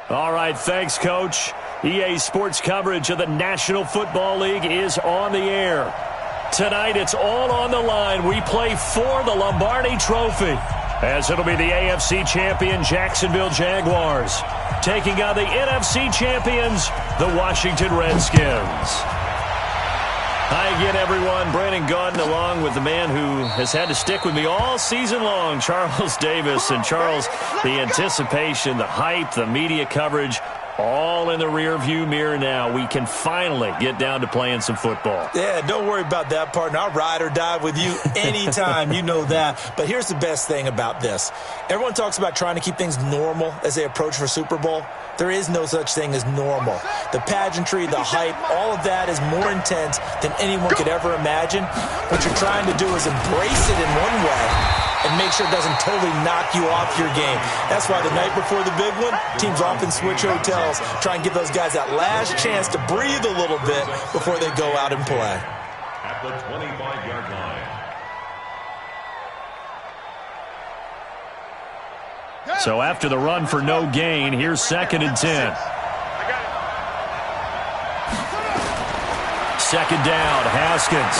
All right, thanks, Coach. EA Sports coverage of the National Football League is on the air. Tonight, it's all on the line. We play for the Lombardi Trophy, as it'll be the AFC champion Jacksonville Jaguars taking on the NFC champions, the Washington Redskins. Hi again, everyone. Brandon Gaudin along with the man who has had to stick with me all season long, Charles Davis. And Charles, the anticipation, the hype, the media coverage, all in the rearview mirror now. We can finally get down to playing some football. Yeah, don't worry about that, partner. I'll ride or die with you anytime. You know that. But here's the best thing about this. Everyone talks about trying to keep things normal as they approach for Super Bowl. There is no such thing as normal. The pageantry, the hype, all of that is more intense than anyone could ever imagine. What you're trying to do is embrace it in one way and make sure it doesn't totally knock you off your game. That's why the night before the big one, teams often switch hotels, try and give those guys that last chance to breathe a little bit before they go out and play. At the 25-yard line. So after the run for no gain, here's 2nd and 10. Second down, Haskins.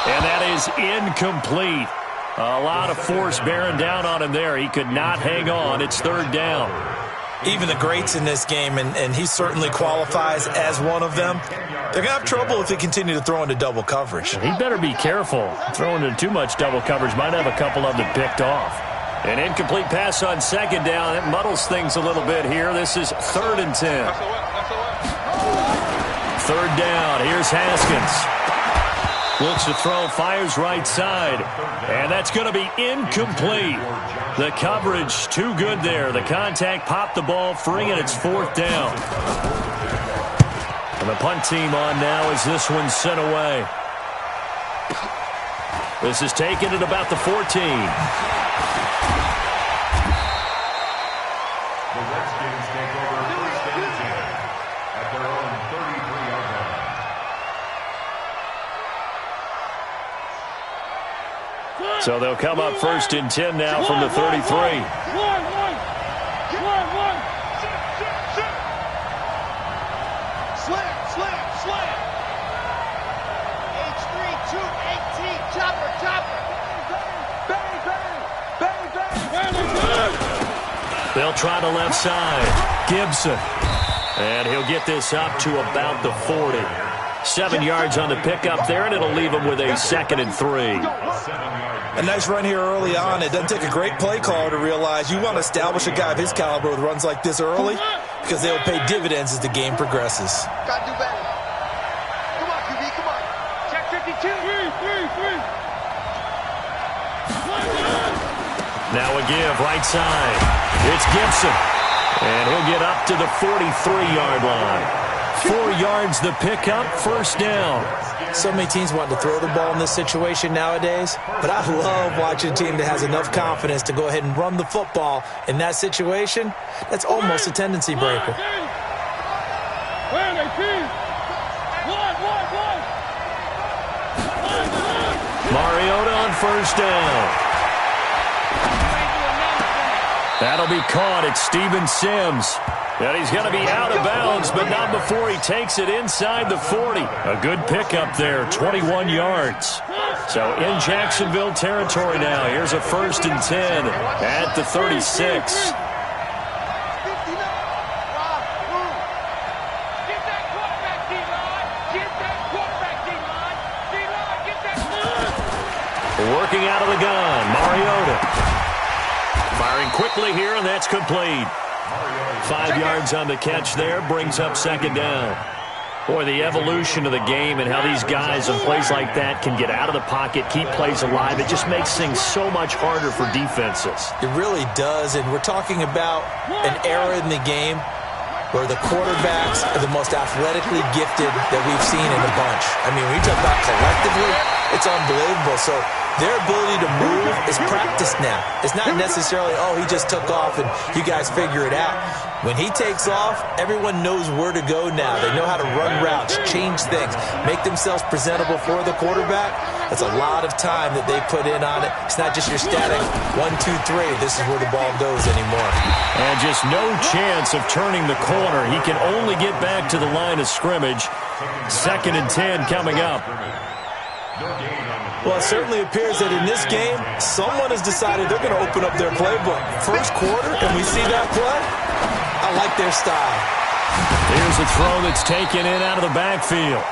And that is incomplete. A lot of force bearing down on him there. He could not hang on. It's 3rd down. Even the greats in this game, and he certainly qualifies as one of them, they're going to have trouble if they continue to throw into double coverage. He better be careful. Throwing into too much double coverage might have a couple of them picked off. An incomplete pass on 2nd down. It muddles things a little bit here. This is 3rd and 10. 3rd down. Here's Haskins. Looks to throw, fires right side. And that's going to be incomplete. The coverage too good there. The contact popped the ball free, and it's 4th down. And the punt team on now as this one's sent away. This is taken at about the 14. The Redskins take over 1st and 10 at their own 33-yard line. So they'll come up 1st and 10 now from the 33. They'll try the left side. Gibson. And he'll get this up to about the 40. 7 yards on the pickup there, and it'll leave him with a 2nd and 3. A nice run here early on. It doesn't take a great play caller to realize you want to establish a guy of his caliber with runs like this early because they will pay dividends as the game progresses. Got to do better. Come on, QB, come on. Check 52. Now a give, right side. It's Gibson. And he'll get up to the 43-yard line. 4 yards the pickup, 1st down. So many teams want to throw the ball in this situation nowadays, but I love watching a team that has enough confidence to go ahead and run the football in that situation. That's almost a tendency breaker. Mariota on 1st down. That'll be caught at Steven Sims. And he's going to be out of bounds, but not before he takes it inside the 40. A good pickup there, 21 yards. So in Jacksonville territory now. Here's a 1st and 10 at the 36. Working out of the gun, Mariota. Firing quickly here, and that's complete. 5 yards on the catch there, brings up 2nd down. Boy, the evolution of the game and how these guys on plays like that can get out of the pocket, keep plays alive, it just makes things so much harder for defenses. It really does, and we're talking about an era in the game where the quarterbacks are the most athletically gifted that we've seen in a bunch. I mean, when you talk about collectively, it's unbelievable. So Their ability to move is practiced now. It's not necessarily, oh, he just took off and you guys figure it out. When he takes off, everyone knows where to go now. They know how to run routes, change things, make themselves presentable for the quarterback. That's a lot of time that they put in on it. It's not just your static 1, 2, 3. This is where the ball goes anymore. And just no chance of turning the corner. He can only get back to the line of scrimmage. 2nd and 10 coming up. Well, it certainly appears that in this game, someone has decided they're going to open up their playbook. First quarter, and we see that play. I like their style. Here's a throw that's taken in out of the backfield.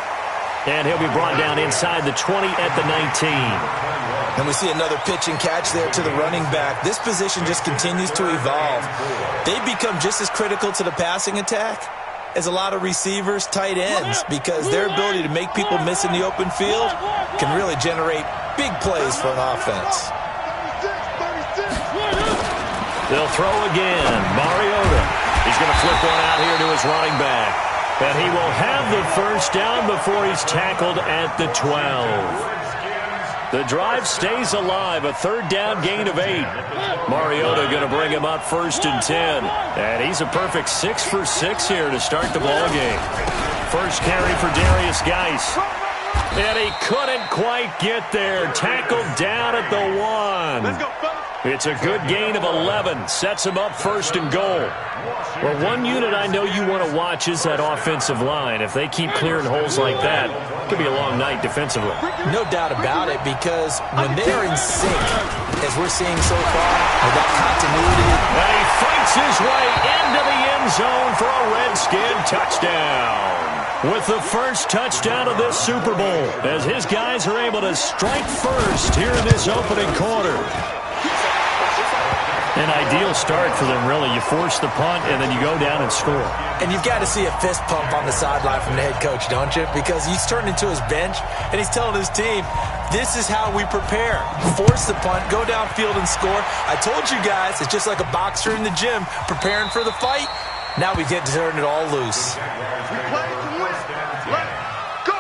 And he'll be brought down inside the 20 at the 19. And we see another pitch and catch there to the running back. This position just continues to evolve. They've become just as critical to the passing attack as a lot of receivers, tight ends, because their ability to make people miss in the open field can really generate big plays for an offense. They'll throw again. Mariota. He's going to flip one out here to his running back. And he will have the first down before he's tackled at the 12. The drive stays alive. A 3rd down gain of 8. Mariota going to bring him up 1st and 10. And he's a perfect 6 for 6 here to start the ball game. First carry for Darius Geis. And he couldn't quite get there. Tackled down at the 1. Let's go, fellas. It's a good gain of 11. Sets him up 1st and goal. Well, one unit I know you want to watch is that offensive line. If they keep clearing holes like that, it could be a long night defensively. No doubt about it, because when they're in sync, as we're seeing so far, with that continuity. And he fights his way into the end zone for a Redskin touchdown. With the first touchdown of this Super Bowl, as his guys are able to strike first here in this opening quarter. An ideal start for them, really. You force the punt, and then you go down and score. And you've got to see a fist pump on the sideline from the head coach, don't you? Because he's turned into his bench, and he's telling his team, this is how we prepare. Force the punt, go downfield and score. I told you guys, it's just like a boxer in the gym preparing for the fight. Now we get to turn it all loose. We play to win. Let's go.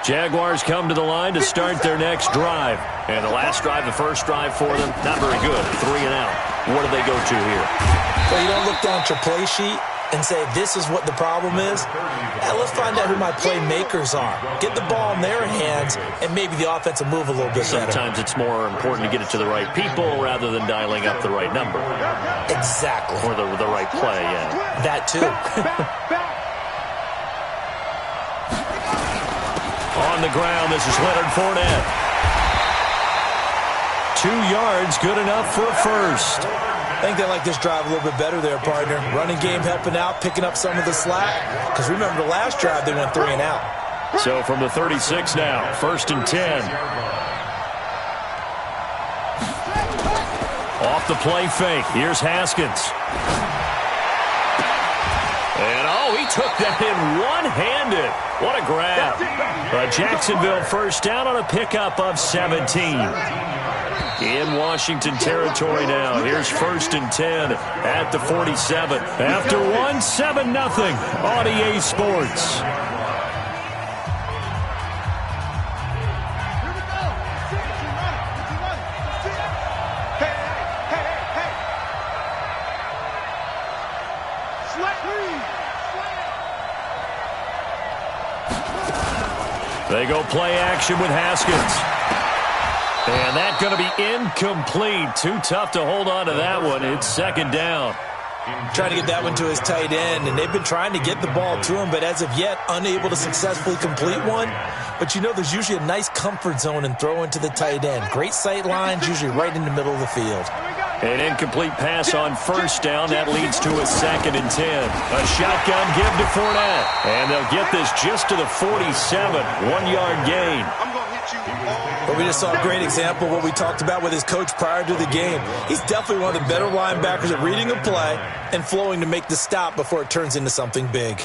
Jaguars come to the line to start their next drive. And the last drive, the first drive for them, not very good. 3 and out. What do they go to here? Well, you don't look down at your play sheet and say, this is what the problem is. Let's find out who my playmakers are. Get the ball in their hands, and maybe the offense will move a little bit better. Sometimes it's more important to get it to the right people rather than dialing up the right number. Exactly. Or the right play, yeah. That too. On the ground, this is Leonard Fournette. 2 yards, good enough for a first. I think they like this drive a little bit better there, partner. Running game helping out, picking up some of the slack. Because remember, the last drive, they went 3 and out. So from the 36 now, 1st and 10. Off the play fake. Here's Haskins. And, he took that in one-handed. What a grab. Jacksonville first down on a pickup of 17. In Washington territory now. Here's 1st and 10 at the 47. After 1, 7-0 on EA Sports. They go play action with Haskins. And that's going to be incomplete. Too tough to hold on to that one. It's 2nd down. Trying to get that one to his tight end, and they've been trying to get the ball to him, but as of yet, unable to successfully complete one. But you know there's usually a nice comfort zone in throwing to the tight end. Great sight lines, usually right in the middle of the field. An incomplete pass on 1st down. That leads to a 2nd and 10. A shotgun give to Fournette. And they'll get this just to the 47. 1-yard gain. But we just saw a great example of what we talked about with his coach prior to the game. He's definitely one of the better linebackers at reading a play and flowing to make the stop before it turns into something big.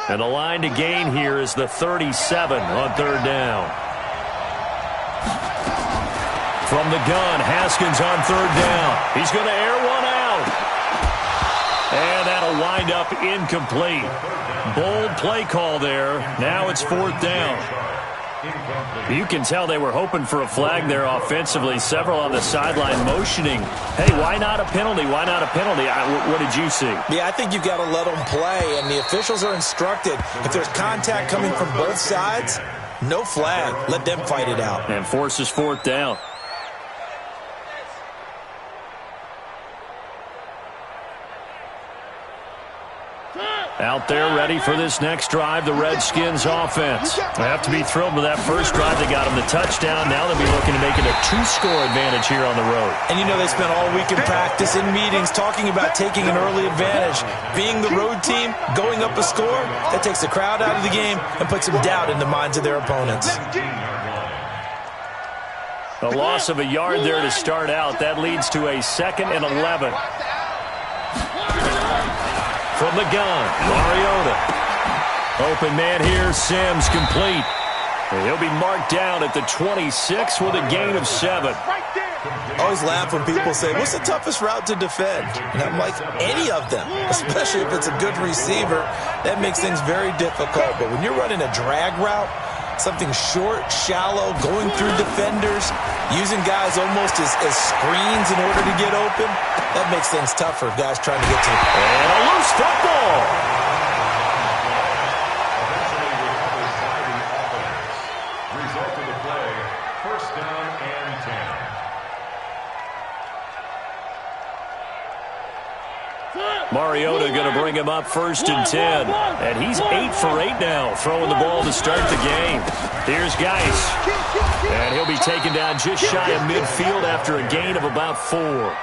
And the line to gain here is the 37 on 3rd down. From the gun, Haskins on 3rd down. He's going to air one out. And that'll wind up incomplete. Bold play call there. Now it's 4th down. You can tell they were hoping for a flag there offensively. Several on the sideline motioning. Hey, why not a penalty? Why not a penalty? What did you see? Yeah, I think you've got to let them play, and the officials are instructed. If there's contact coming from both sides, no flag. Let them fight it out. And forces 4th down. Out there ready for this next drive, the Redskins offense. They have to be thrilled with that first drive. They got them the touchdown. Now they'll be looking to make it a 2-score advantage here on the road. And you know they spent all week in practice, in meetings, talking about taking an early advantage. Being the road team, going up a score, that takes the crowd out of the game and puts some doubt in the minds of their opponents. A loss of a yard there to start out. That leads to a 2nd and 11. From the gun, Mariota. Open man here, Sims complete. And he'll be marked down at the 26 with a gain of 7. I always laugh when people say, what's the toughest route to defend? And I'm like, any of them, especially if it's a good receiver. That makes things very difficult. But when you're running a drag route, something short, shallow, going through defenders, using guys almost as screens in order to get open, that makes things tough for guys trying to get to the ball. And a loose football. Eventually recovered by the offense. Result of the play, 1st down and 10. Mariota going to bring him up 1st and 10. And he's 8 for 8 now, throwing the ball to start the game. Here's Geis. And he'll be taken down just shy of midfield after a gain of about 4.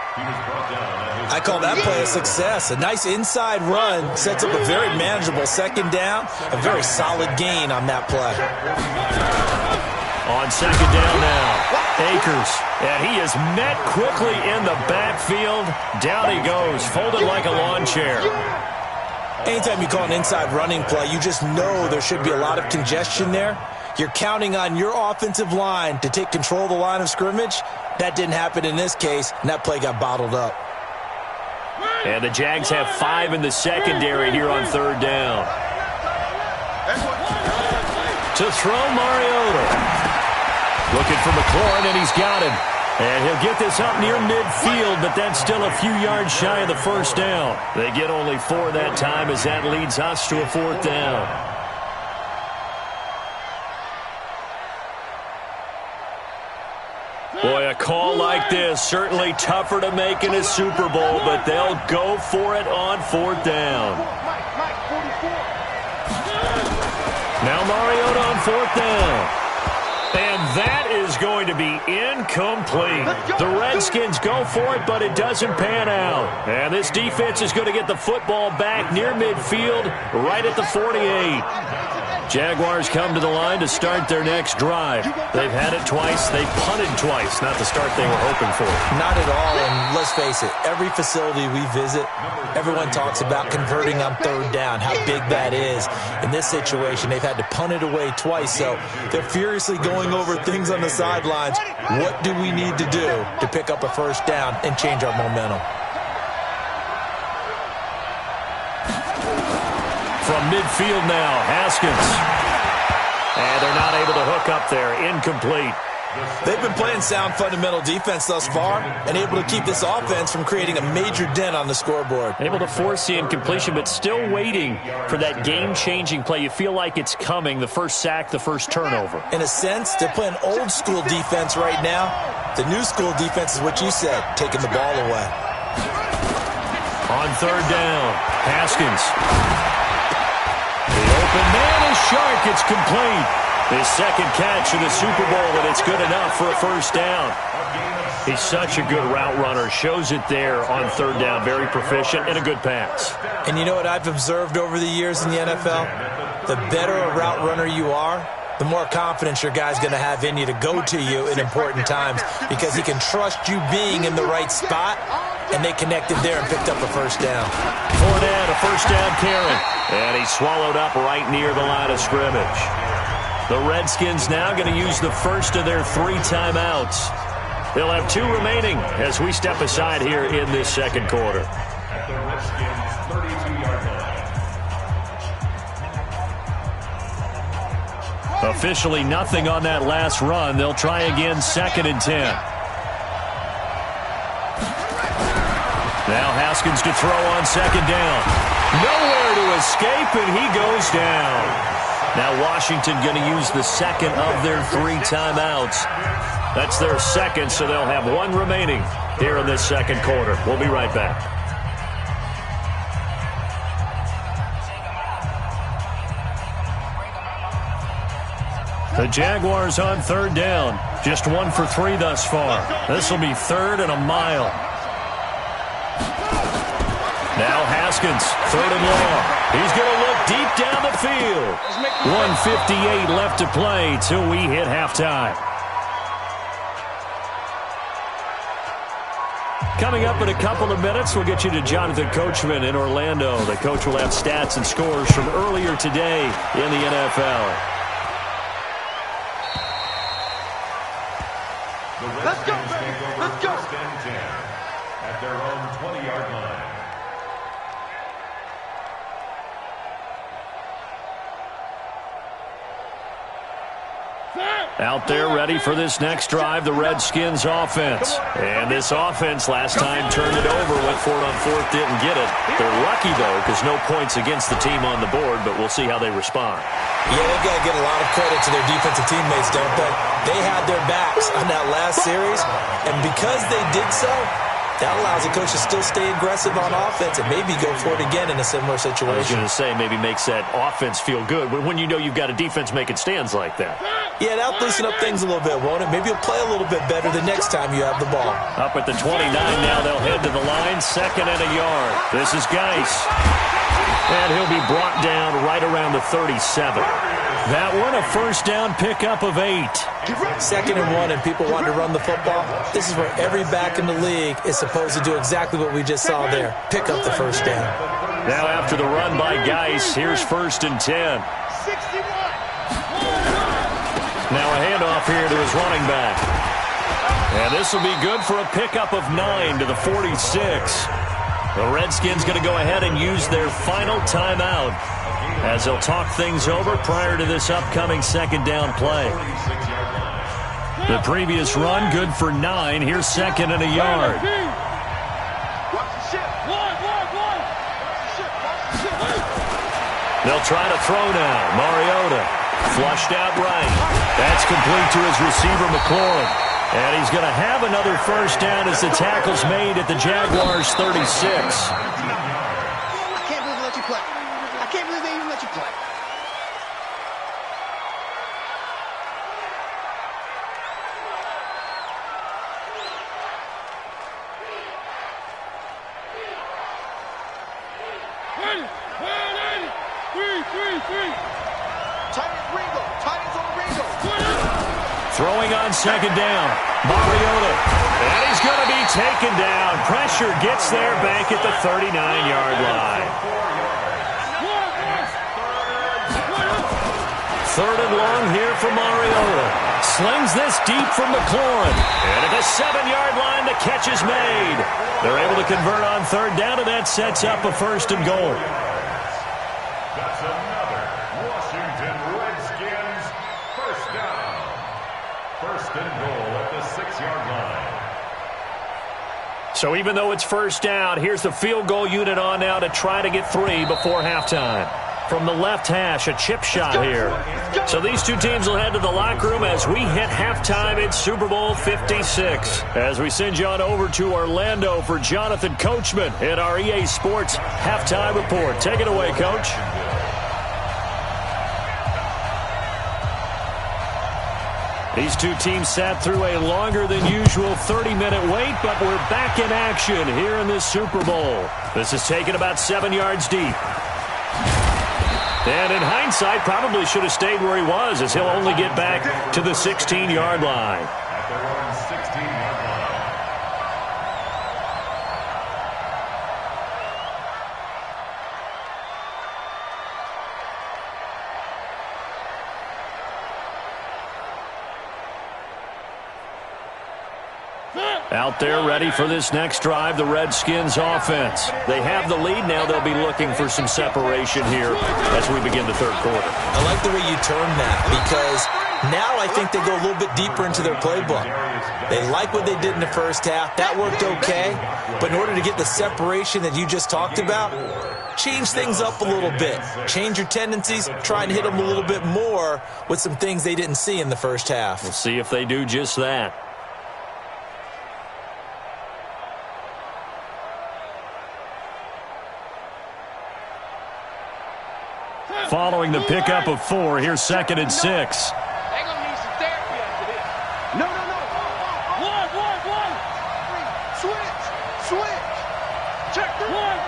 I call that play a success. A nice inside run sets up a very manageable 2nd down. A very solid gain on that play. On 2nd down now, Akers. And he is met quickly in the backfield. Down he goes, folded like a lawn chair. Anytime you call an inside running play, you just know there should be a lot of congestion there. You're counting on your offensive line to take control of the line of scrimmage. That didn't happen in this case, and that play got bottled up. And the Jags have 5 in the secondary here on 3rd down. To throw, Mariota. Looking for McLaurin, and he's got him. And he'll get this up near midfield, but that's still a few yards shy of the 1st down. They get only 4 that time as that leads us to a 4th down. Boy, a call like this, certainly tougher to make in a Super Bowl, but they'll go for it on 4th down. Now Mariota on 4th down. And that is going to be incomplete. The Redskins go for it, but it doesn't pan out. And this defense is going to get the football back near midfield, right at the 48. Jaguars come to the line to start their next drive. They've had it twice. They've punted twice. Not the start they were hoping for. Not at all, and let's face it, every facility we visit, everyone talks about converting on 3rd down, how big that is. In this situation, they've had to punt it away twice, so they're furiously going over things on the sidelines. What do we need to do to pick up a 1st down and change our momentum? From midfield now, Haskins. And they're not able to hook up there. Incomplete. They've been playing sound fundamental defense thus far and able to keep this offense from creating a major dent on the scoreboard. Able to force the incompletion, but still waiting for that game-changing play. You feel like it's coming, the first sack, the first turnover. In a sense, they're playing old-school defense right now. The new-school defense is what you said, taking the ball away. On 3rd down, Haskins. The open man is Shark. It's complete. His 2nd catch of the Super Bowl, and it's good enough for a 1st down. He's such a good route runner. Shows it there on 3rd down. Very proficient and a good pass. And you know what I've observed over the years in the NFL? The better a route runner you are, the more confidence your guy's going to have in you to go to you in important times because he can trust you being in the right spot, and they connected there and picked up a 1st down. Fournette, a 1st down carry. And he's swallowed up right near the line of scrimmage. The Redskins now going to use the first of their 3 timeouts. They'll have 2 remaining as we step aside here in this 2nd quarter. at the Redskins' 32-yard line. Officially nothing on that last run. They'll try again, 2nd and 10. Now Haskins to throw on 2nd down. Nowhere to escape, and he goes down. Now Washington going to use the second of their 3 timeouts. That's their second, so they'll have 1 remaining here in this second quarter. We'll be right back. The Jaguars on 3rd down. Just 1 for 3 thus far. This will be 3rd and a mile. Now Haskins, 3rd and long. He's going to look deep down the field. 1:58 left to play till we hit halftime. Coming up in a couple of minutes, we'll get you to Jonathan Coachman in Orlando. The coach will have stats and scores from earlier today in the NFL. The Redskins take over 1st and 10 at their own 20-yard line. Out there ready for this next drive, the Redskins offense. And this offense last time turned it over, went for it on 4th, didn't get it. They're lucky, though, because no points against the team on the board, but we'll see how they respond. Yeah, they've got to get a lot of credit to their defensive teammates, don't they? They had their backs on that last series, and because they did so, that allows the coach to still stay aggressive on offense and maybe go for it again in a similar situation. I was going to say, maybe makes that offense feel good when you know you've got a defense making stands like that. Yeah, that'll loosen up things a little bit, won't it? Maybe you'll play a little bit better the next time you have the ball. Up at the 29 now, they'll head to the line, 2nd and a yard. This is Geis. And he'll be brought down right around the 37. That one, a 1st down pickup of 8. 2nd and 1, and people want to run the football. This is where every back in the league is supposed to do exactly what we just saw there. Pick up the 1st down. Now after the run by Geis, here's 1st and 10. 61. Now a handoff here to his running back. And this will be good for a pickup of 9 to the 46. The Redskins going to go ahead and use their final timeout as they'll talk things over prior to this upcoming 2nd down play. The previous run, good for 9. Here's 2nd and a yard. They'll try to throw now. Mariota flushed out right. That's complete to his receiver, McLaurin. And he's going to have another 1st down as the tackle's made at the Jaguars' 36. I can't believe they let you play. I can't believe they even let you play. Titans on Ringo. Throwing on 2nd down. Mariota. And he's going to be taken down. Pressure gets there back at the 39-yard line. 3rd and long here for Mariota. Slings this deep from McLaurin. And at the 7-yard line, the catch is made. They're able to convert on 3rd down, and that sets up a 1st and goal. That's another Washington Redskins 1st down. 1st and goal at the 6-yard line. So even though it's 1st down, here's the field goal unit on now to try to get 3 before halftime. From the left hash, a chip shot here. So these two teams will head to the locker room as we hit halftime in Super Bowl 56. As we send you on over to Orlando for Jonathan Coachman in our EA Sports Halftime Report. Take it away, Coach. These two teams sat through a longer than usual 30-minute wait, but we're back in action here in this Super Bowl. This is taken about 7 yards deep. And in hindsight, probably should have stayed where he was, as he'll only get back to the 16-yard line. At their own 16-yard line. Out there ready for this next drive, the Redskins offense. They have the lead now. They'll be looking for some separation here as we begin the third quarter. I like the way you term that because now I think they go a little bit deeper into their playbook. They like what they did in the first half. That worked okay. But in order to get the separation that you just talked about, change things up a little bit. Change your tendencies. Try and hit them a little bit more with some things they didn't see in the first half. We'll see if they do just that. Following the pickup of 4, here's 2nd and 6. They're going to need some therapy after this. No. One. Switch. Check. One.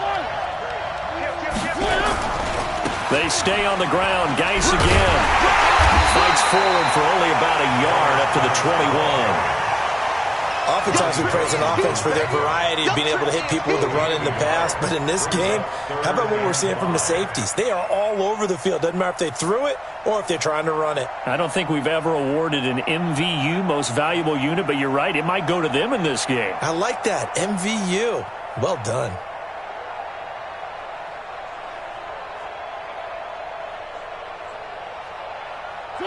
They stay on the ground. Geis again. Fights forward for only about a yard up to the 21. Oftentimes we praise an offense for their variety of being able to hit people with the run in the pass, but in this game, how about what we're seeing from the safeties? They are all over the field. Doesn't matter if they threw it or if they're trying to run it. I don't think we've ever awarded an MVU, most valuable unit, but you're right, it might go to them in this game. I like that, MVU. Well done.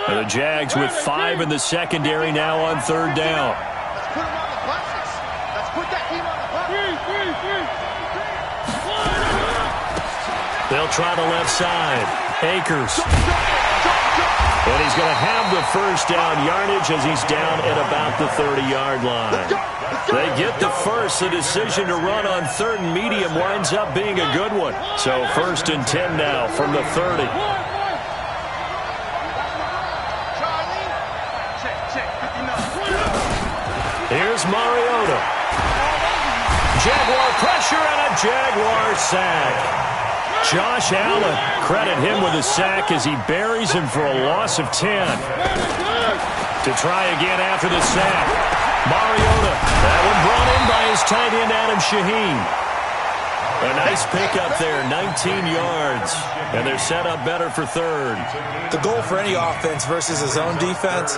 The Jags with 5 in the secondary now on 3rd down. Let's put them on the buses. Let's put that team on the buses. They'll try the left side. Akers. And he's going to have the first down yardage as he's down at about the 30-yard line. They get the first. The decision to run on 3rd and medium winds up being a good one. So 1st and 10 now from the 30. Here's Mariota. Jaguar pressure and a Jaguar sack. Josh Allen, credit him with a sack as he buries him for a loss of 10. To try again after the sack. Mariota. That one brought in by his tight end Adam Shaheen. A nice pickup there, 19 yards. And they're set up better for 3rd. The goal for any offense versus a zone defense,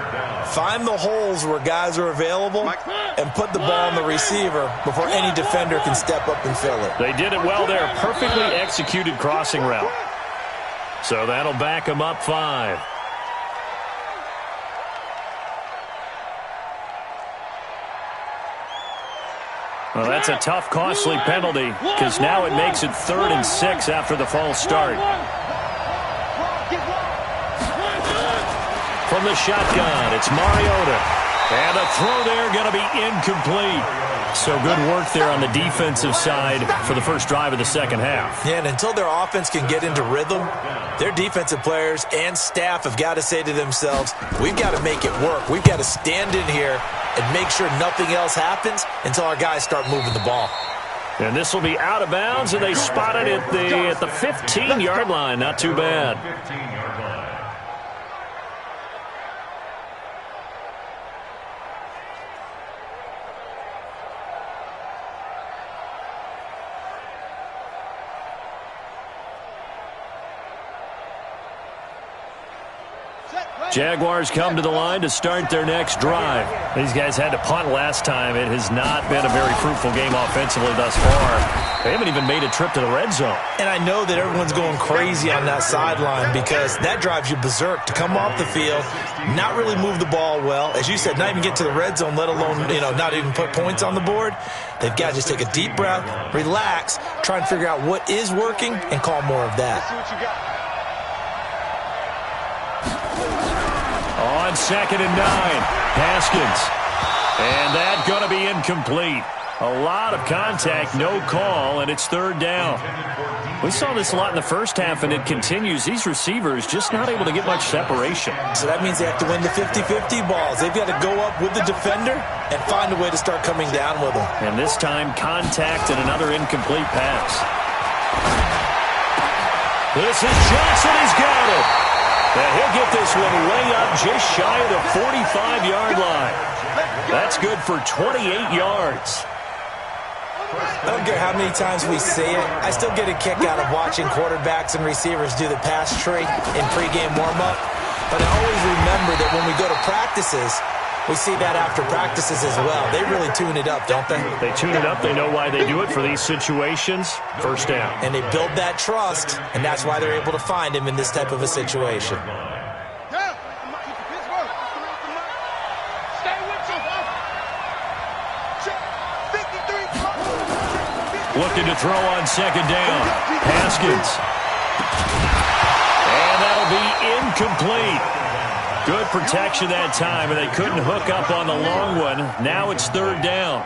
find the holes where guys are available and put the ball on the receiver before any defender can step up and fill it. They did it well there. Perfectly executed crossing route. So that'll back them up 5. Well, that's a tough, costly penalty because now it makes it 3rd and 6 after the false start. From the shotgun, it's Mariota. And a throw there going to be incomplete. So good work there on the defensive side for the first drive of the second half. Yeah, and until their offense can get into rhythm, their defensive players and staff have got to say to themselves, we've got to make it work. We've got to stand in here and make sure nothing else happens until our guys start moving the ball. And this will be out of bounds, and they spot it at the 15-yard line. Not too bad. Jaguars come to the line to start their next drive. These guys had to punt last time. It has not been a very fruitful game offensively thus far. They haven't even made a trip to the red zone. And I know that everyone's going crazy on that sideline because that drives you berserk to come off the field, not really move the ball well. As you said, not even get to the red zone, let alone, not even put points on the board. They've got to just take a deep breath, relax, try and figure out what is working, and call more of that. On 2nd and 9, Haskins. And that's going to be incomplete. A lot of contact, no call, and it's 3rd down. We saw this a lot in the first half, and it continues. These receivers just not able to get much separation. So that means they have to win the 50-50 balls. They've got to go up with the defender and find a way to start coming down with them. And this time, contact and another incomplete pass. This is Johnson. He's got it. And he'll get this one way up just shy of the 45-yard line. That's good for 28 yards. I don't care how many times we see it. I still get a kick out of watching quarterbacks and receivers do the pass tree in pregame warm-up. But I always remember that when we go to practices, We see that after practices as well. They really tune it up, don't they? They tune it up. They know why they do it for these situations. First down. And they build that trust, and that's why they're able to find him in this type of a situation. Looking to throw on second down. Haskins. And that'll be incomplete. Good protection that time, and they couldn't hook up on the long one. Now it's third down.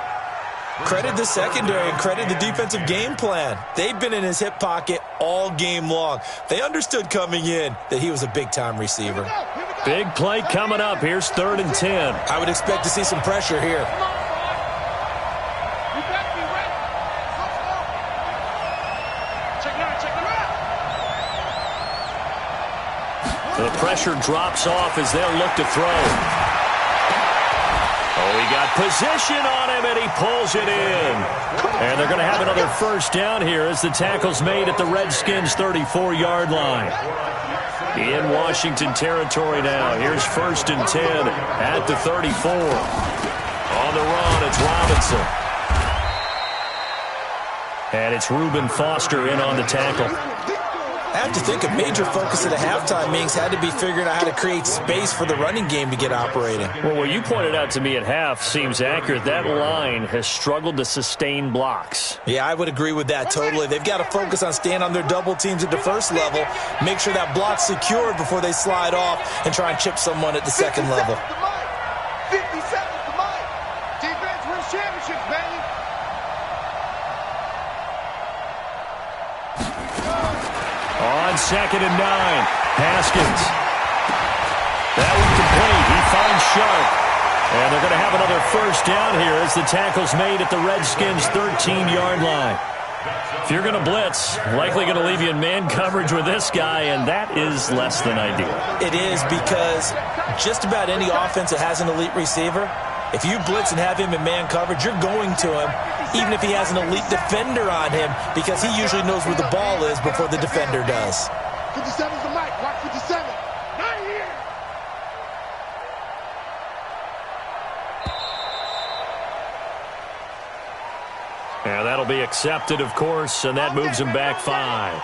Credit the secondary and credit the defensive game plan. They've been in his hip pocket all game long. They understood coming in that he was a big-time receiver. Big play coming up. Here's 3rd and 10. I would expect to see some pressure here. The pressure drops off as they'll look to throw. Oh, he got position on him, and he pulls it in. And they're going to have another first down here as the tackle's made at the Redskins' 34-yard line. In Washington territory now. Here's 1st and 10 at the 34. On the run, it's Robinson. And it's Reuben Foster in on the tackle. I have to think a major focus at a halftime means had to be figuring out how to create space for the running game to get operating. Well, what you pointed out to me at half seems accurate. That line has struggled to sustain blocks. Yeah, I would agree with that totally. They've got to focus on staying on their double teams at the first level, make sure that block's secured before they slide off and try and chip someone at the second level. 50 seconds to Mike. Defense wins championships, baby. On 2nd and 9, Haskins. That one complete. He finds Sharp. And they're going to have another first down here as the tackle's made at the Redskins' 13-yard line. If you're going to blitz, likely going to leave you in man coverage with this guy, and that is less than ideal. It is because just about any offense that has an elite receiver, if you blitz and have him in man coverage, you're going to him, even if he has an elite defender on him, because he usually knows where the ball is before the defender does. 57's the mic. Watch 57. Not here. And that'll be accepted, of course, and that moves him back 5.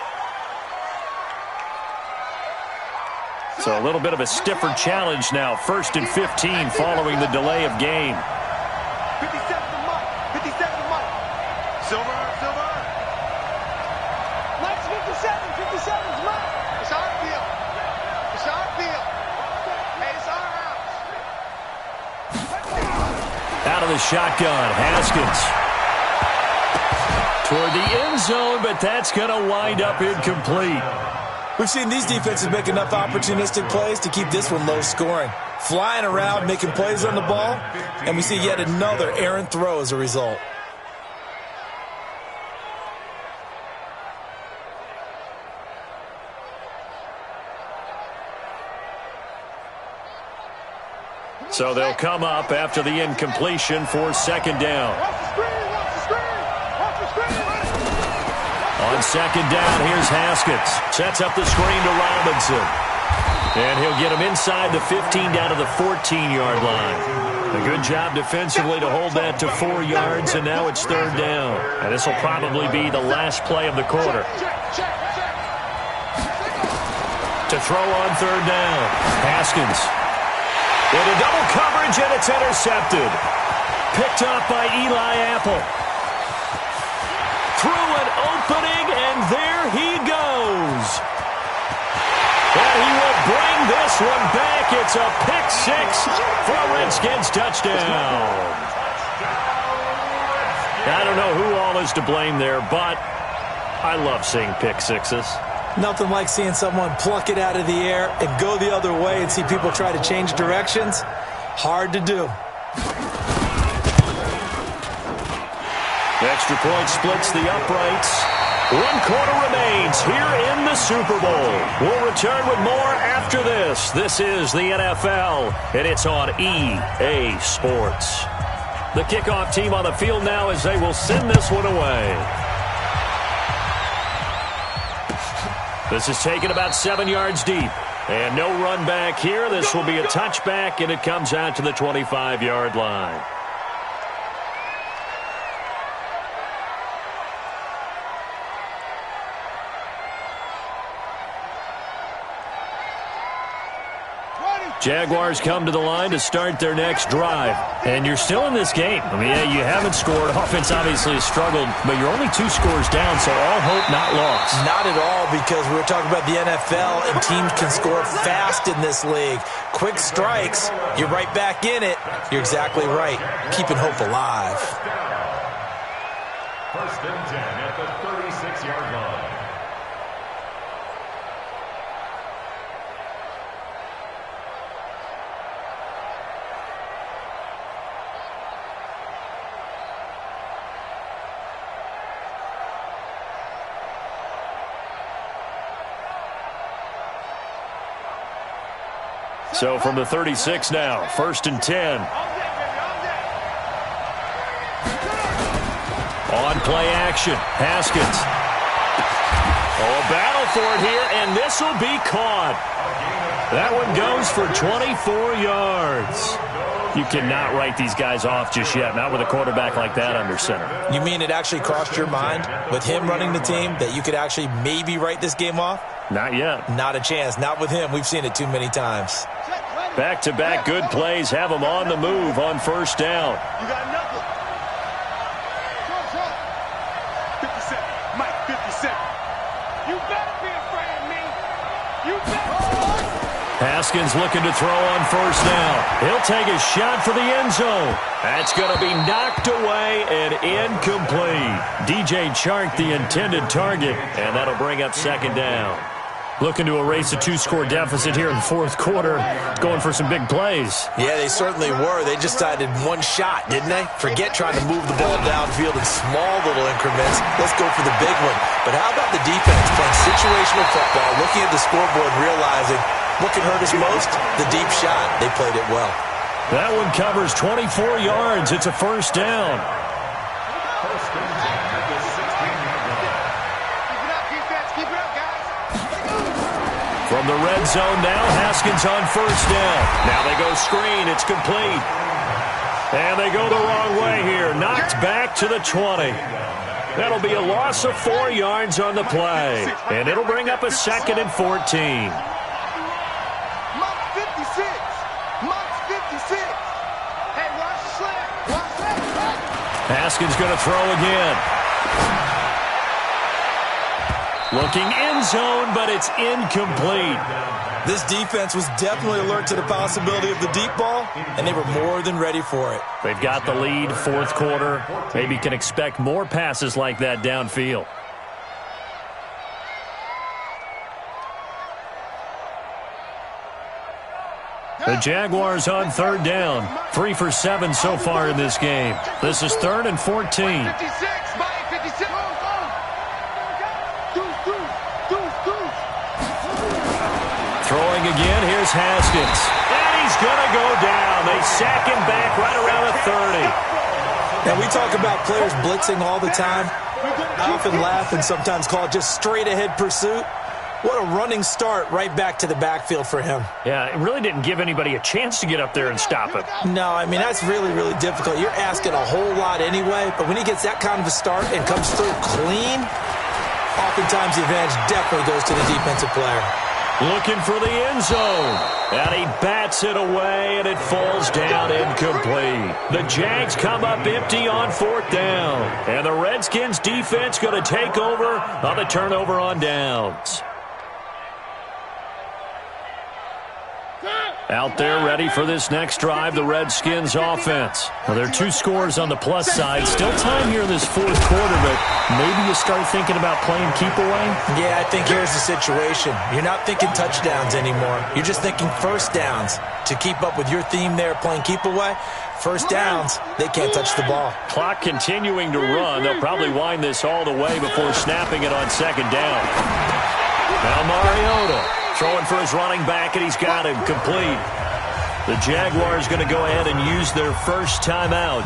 So a little bit of a stiffer challenge now. 1st and 15 following the delay of game. 57's the mic. 57's the mic. Silver. Mike's 57. 57's mic. It's our field. It's our field. Hey, it's our house. Out of the shotgun, Haskins. Toward the end zone, but that's going to wind up incomplete. We've seen these defenses make enough opportunistic plays to keep this one low scoring. Flying around, making plays on the ball, and we see yet another errant throw as a result. So they'll come up after the incompletion for 2nd down. On 2nd down, here's Haskins. Sets up the screen to Robinson. And he'll get him inside the 15 down to the 14-yard line. A good job defensively to hold that to 4 yards, and now it's 3rd down. And this will probably be the last play of the quarter. To throw on 3rd down, Haskins. Into double coverage, and it's intercepted. Picked up by Eli Apple. Through an opening, and there he goes. And he will bring this one back. It's a pick 6 for a Redskins touchdown. I don't know who all is to blame there, but I love seeing pick 6s. Nothing like seeing someone pluck it out of the air and go the other way and see people try to change directions. Hard to do. The extra point splits the uprights. 1 quarter remains here in the Super Bowl. We'll return with more after this. This is the NFL, and it's on EA Sports. The kickoff team on the field now as they will send this one away. This is taken about 7 yards deep. And no run back here. This will be a touchback, and it comes out to the 25-yard line. Jaguars come to the line to start their next drive. And you're still in this game. I mean, yeah, you haven't scored. Offense obviously has struggled, but you're only 2 scores down, so all hope not lost. Not at all, because we were talking about the NFL, and teams can score fast in this league. Quick strikes, you're right back in it. You're exactly right. Keeping hope alive. First and 10 at the 36-yard line. So from the 36 now, first and 10. On play action, Haskins. Oh, a battle for it here, and this will be caught. That one goes for 24 yards. You cannot write these guys off just yet, not with a quarterback like that under center. You mean it actually crossed your mind with him running the team that you could actually maybe write this game off? Not yet. Not a chance. Not with him. We've seen it too many times. Back-to-back good plays have them on the move on first down. You got nothing. 57. Mike, 57. You better be afraid of me. You better. Haskins looking to throw on first down. He'll take a shot for the end zone. That's going to be knocked away and incomplete. DJ Chark, the intended target, and that'll bring up second down. Looking to erase a 2-score deficit here in the fourth quarter. Going for some big plays. Yeah, they certainly were. They just decided one shot, didn't they? Forget trying to move the ball downfield in small little increments. Let's go for the big one. But how about the defense playing situational football, looking at the scoreboard and realizing what can hurt us most? The deep shot. They played it well. That one covers 24 yards. It's a first down. First and 10 at the 16-yard line. Keep it up, defense. Keep it up, guys. From the red zone now, Haskins on first down. Now they go screen. It's complete. And they go the wrong way here. Knocked back to the 20. That'll be a loss of 4 yards on the play. And it'll bring up a second and 14. Monk's 56. Monk's 56. Hey, watch the slant. Watch that. Haskins going to throw again. Looking end zone, but it's incomplete. This defense was definitely alert to the possibility of the deep ball, and they were more than ready for it. They've got the lead, fourth quarter. Maybe can expect more passes like that downfield. The Jaguars on third down. 3 for 7 so far in this game. This is 3rd and 14. 56. Mike, 56. Throwing again, here's Haskins. And he's going to go down. They sack him back right around the 30. And we talk about players blitzing all the time. I often laugh and sometimes call it just straight-ahead pursuit. What a running start right back to the backfield for him. Yeah, it really didn't give anybody a chance to get up there and stop him. No, I mean, that's really, really difficult. You're asking a whole lot anyway, but when he gets that kind of a start and comes through clean, oftentimes the advantage definitely goes to the defensive player. Looking for the end zone. And he bats it away, and it falls down incomplete. The Jags come up empty on fourth down. And the Redskins defense going to take over on the turnover on downs. Out there ready for this next drive, the Redskins offense. Well, there are 2 scores on the plus side. Still time here in this fourth quarter, but maybe you start thinking about playing keep away? Yeah, I think here's the situation. You're not thinking touchdowns anymore. You're just thinking first downs. To keep up with your theme there, playing keep away, first downs, they can't touch the ball. Clock continuing to run. They'll probably wind this all the way before snapping it on second down. Now Mariota. Throwing for his running back, and he's got him complete. The Jaguars going to go ahead and use their first timeout.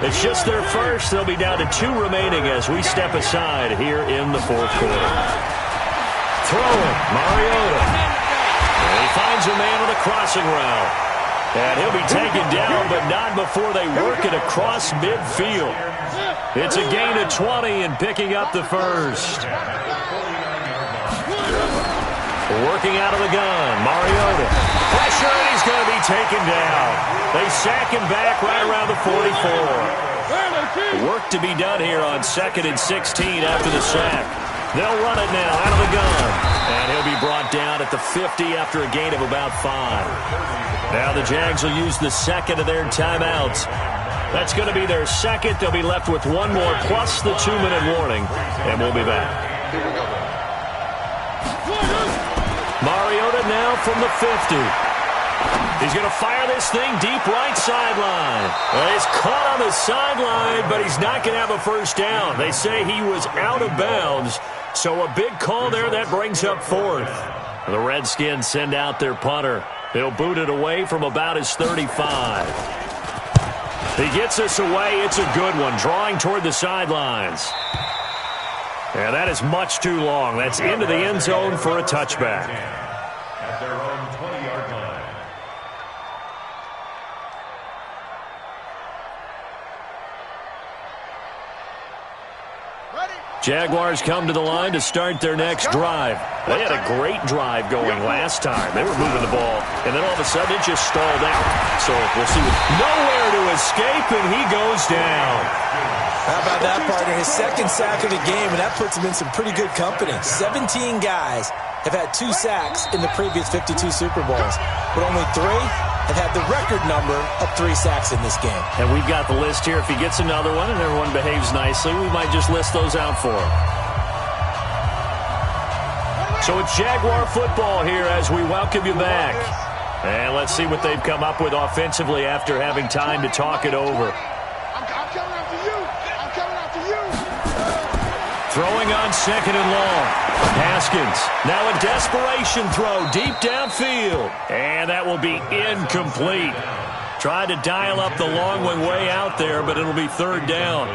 It's just their first. They'll be down to 2 remaining as we step aside here in the fourth quarter. Throwing, Mariota. finds a man with a crossing route. And he'll be taken down, but not before they work it across midfield. It's a gain of 20 and picking up the first. Working out of the gun, Mariota. Pressure, and he's going to be taken down. They sack him back right around the 44. Work to be done here on 2nd and 16 after the sack. They'll run it now out of the gun. And he'll be brought down at the 50 after a gain of about 5. Now the Jags will use the second of their timeouts. That's going to be their second. They'll be left with one more plus the 2-minute warning. And we'll be back. Mariota now from the 50. He's going to fire this thing deep right sideline. Well, he's caught on the sideline, but he's not going to have a first down. They say he was out of bounds, so a big call there that brings up 4th. The Redskins send out their punter. He'll boot it away from about his 35. He gets us away. It's a good one, drawing toward the sidelines. And that is much too long. That's into the end zone for a touchback. At their own 20-yard line. Jaguars come to the line to start their next drive. They had a great drive going last time. They were moving the ball, and then all of a sudden it just stalled out. So we'll see. Nowhere to escape, and he goes down. How about that, partner? His second sack of the game, and that puts him in some pretty good company. 17 guys have had 2 sacks in the previous 52 Super Bowls, but only 3 have had the record number of 3 sacks in this game. And we've got the list here. If he gets another one and everyone behaves nicely, we might just list those out for him. So it's Jaguar football here as we welcome you back. And let's see what they've come up with offensively after having time to talk it over. I'm coming after you. I'm coming after you. Throwing on 2nd and long. Haskins, now a desperation throw deep downfield. And that will be incomplete. Tried to dial up the long one way out there, but it'll be 3rd down.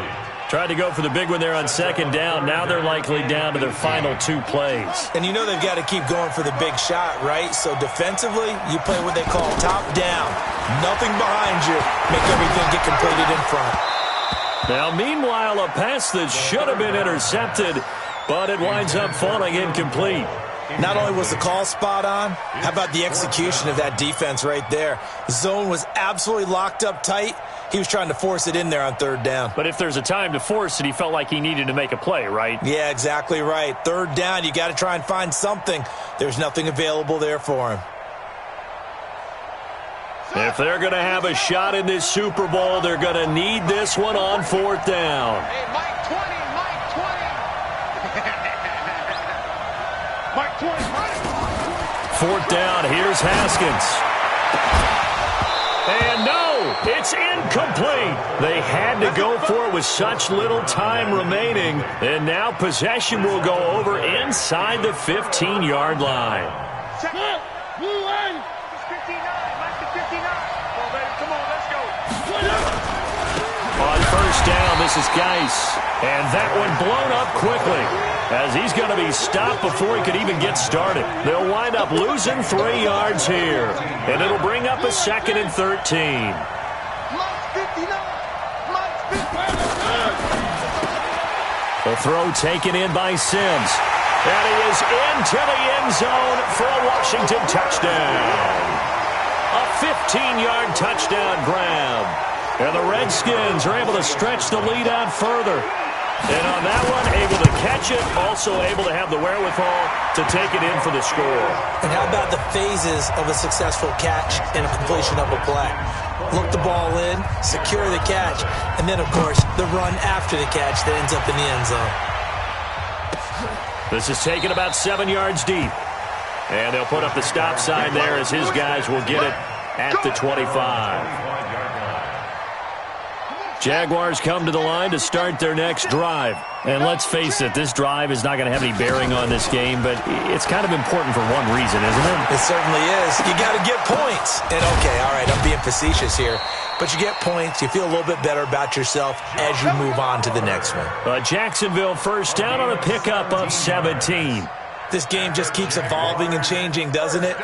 Tried to go for the big one there on 2nd down. Now they're likely down to their final 2 plays. And you know they've got to keep going for the big shot, right? So defensively, you play what they call top down. Nothing behind you. Make everything get completed in front. Now, meanwhile, a pass that should have been intercepted, but it winds up falling incomplete. Not only was the call spot on, how about the execution of that defense right there? Zone was absolutely locked up tight. He was trying to force it in there on 3rd down. But if there's a time to force it, he felt like he needed to make a play, right? Yeah, exactly right. 3rd down, you got to try and find something. There's nothing available there for him. If they're going to have a shot in this Super Bowl, they're going to need this one on 4th down. Hey, Mike 20, Mike 20. Mike 20, Mike. 4th down, here's Haskins. And no, it's incomplete. They had to go for it with such little time remaining. And now possession will go over inside the 15-yard line. Blue line. 59, Mike the 59. Well, baby, come on, let's go. On 1st down, this is Geis. And that one blown up quickly as he's going to be stopped before he could even get started. They'll wind up losing 3 yards here. And it'll bring up a 2nd and 13. Mike 59. Mike 59. The throw taken in by Sims. And he is into the end zone for a Washington touchdown. A 15-yard touchdown grab. And the Redskins are able to stretch the lead out further. And on that one, able to catch it, also able to have the wherewithal to take it in for the score. And how about the phases of a successful catch and a completion of a play? Look the ball in, secure the catch, and then, of course, the run after the catch that ends up in the end zone. This is taken about 7 yards deep. And they'll put up the stop sign there as his guys will get it at the 25. Jaguars come to the line to start their next drive. And let's face it, this drive is not going to have any bearing on this game, but it's kind of important for one reason, isn't it? It certainly is. You got to get points. And, okay, all right, I'm being facetious here. But you get points, you feel a little bit better about yourself as you move on to the next one. Jacksonville 1st down on a pickup of 17. This game just keeps evolving and changing, doesn't it?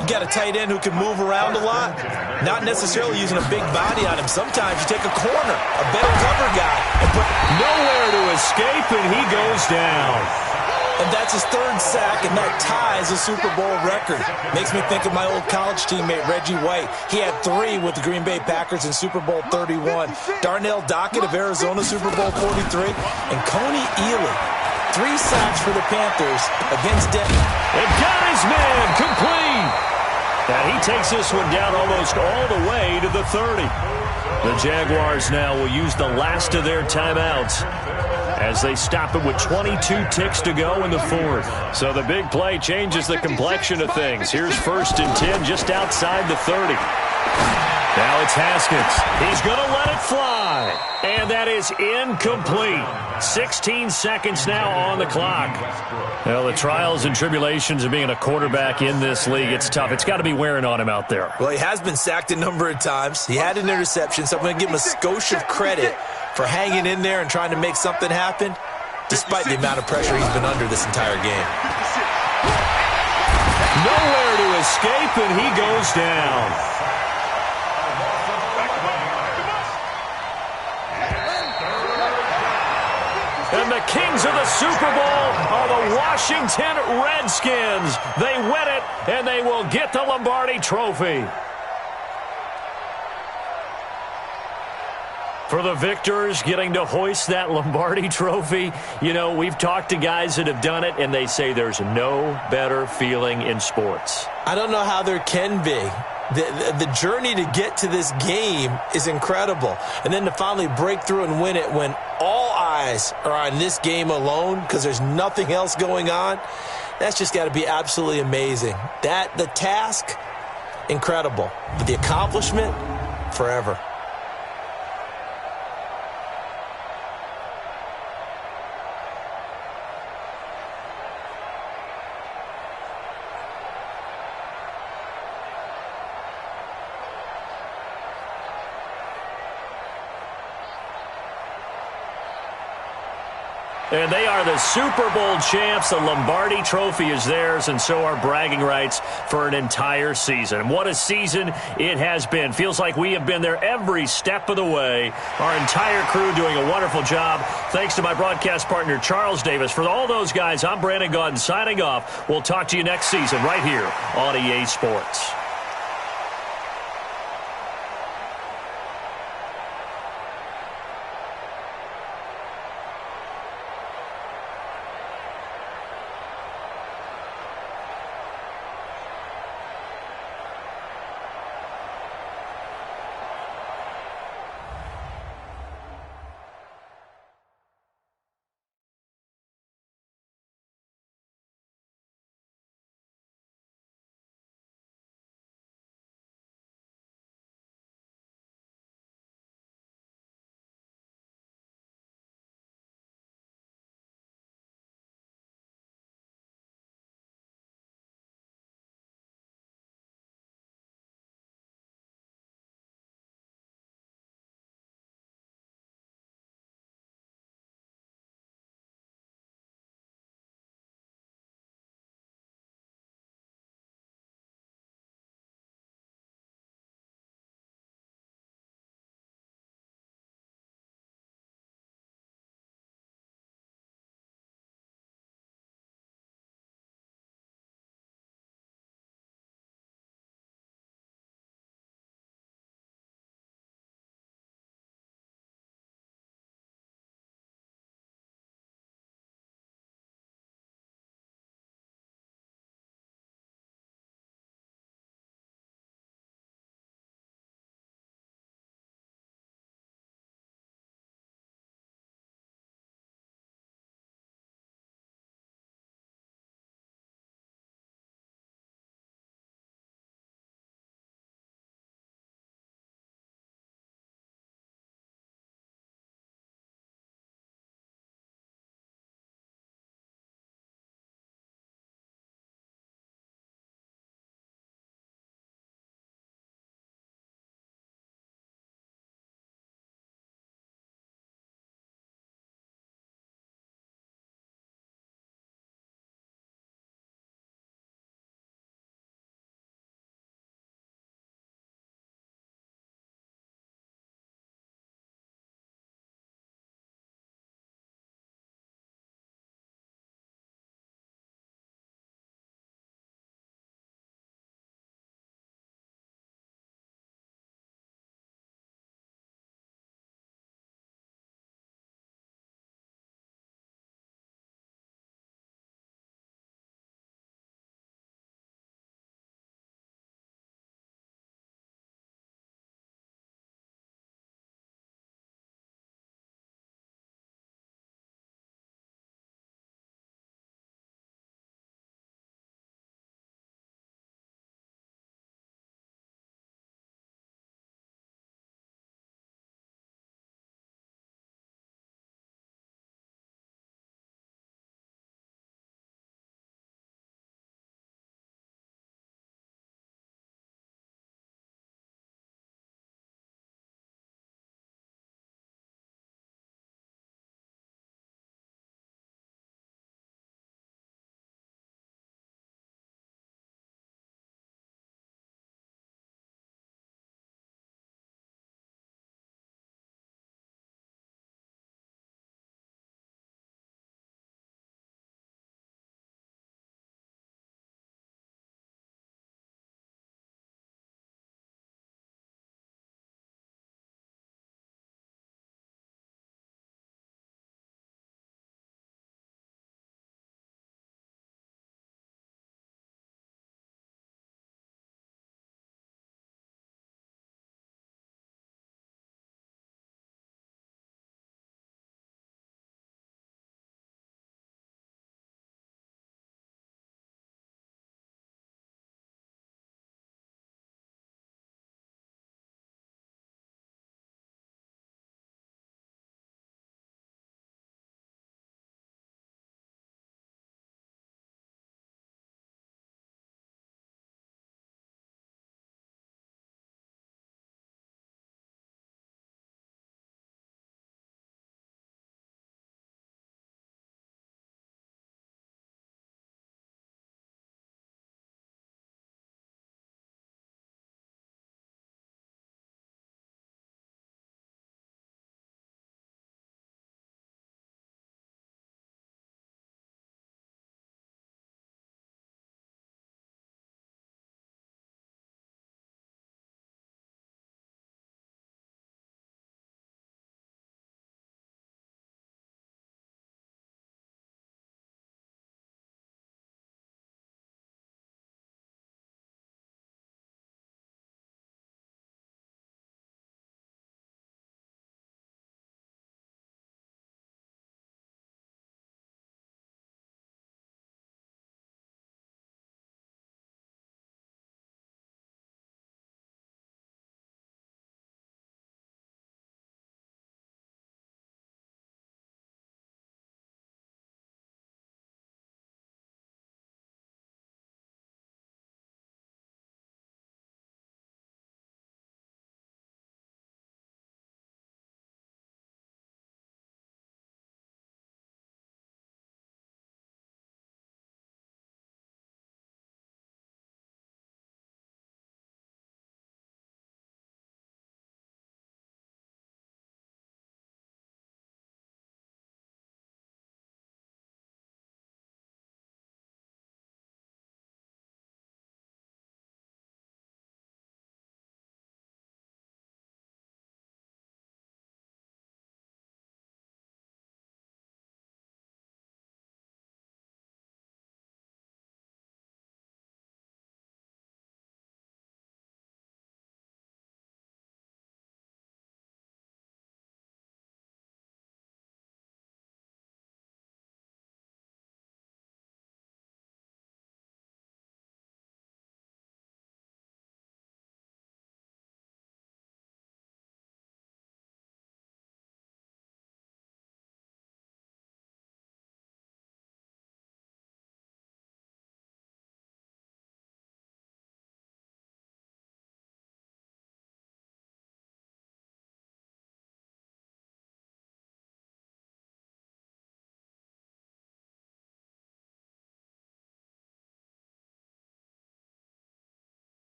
You got a tight end who can move around a lot, not necessarily using a big body on him. Sometimes you take a corner, a better cover guy, and put nowhere to escape, and he goes down. And that's his third sack, and that ties a Super Bowl record. Makes me think of my old college teammate, Reggie White. He had 3 with the Green Bay Packers in Super Bowl 31. Darnell Dockett of Arizona, Super Bowl 43. And Coney Ealy, 3 sacks for the Panthers against Denver. And got his man complete. And he takes this one down almost all the way to the 30. The Jaguars now will use the last of their timeouts as they stop it with 22 ticks to go in the 4th. So the big play changes the complexion of things. Here's 1st and 10 just outside the 30. Now it's Haskins. He's going to let it fly. And that is incomplete. 16 seconds now on the clock. Well, the trials and tribulations of being a quarterback in this league, it's tough. It's got to be wearing on him out there. Well, he has been sacked a number of times. He had an interception, so I'm going to give him a skosh of credit for hanging in there and trying to make something happen, despite the amount of pressure he's been under this entire game. Nowhere to escape, and he goes down. And the kings of the Super Bowl are the Washington Redskins. They win it, and they will get the Lombardi Trophy. For the victors, getting to hoist that Lombardi Trophy, you know, we've talked to guys that have done it, and they say there's no better feeling in sports. I don't know how there can be. The journey to get to this game is incredible. And then to finally break through and win it when all eyes are on this game alone because there's nothing else going on, that's just got to be absolutely amazing. The task, incredible. But the accomplishment, forever. And they are the Super Bowl champs. The Lombardi Trophy is theirs, and so are bragging rights for an entire season. What a season it has been. Feels like we have been there every step of the way. Our entire crew doing a wonderful job. Thanks to my broadcast partner, Charles Davis. For all those guys, I'm Brandon Gaudin signing off. We'll talk to you next season right here on EA Sports.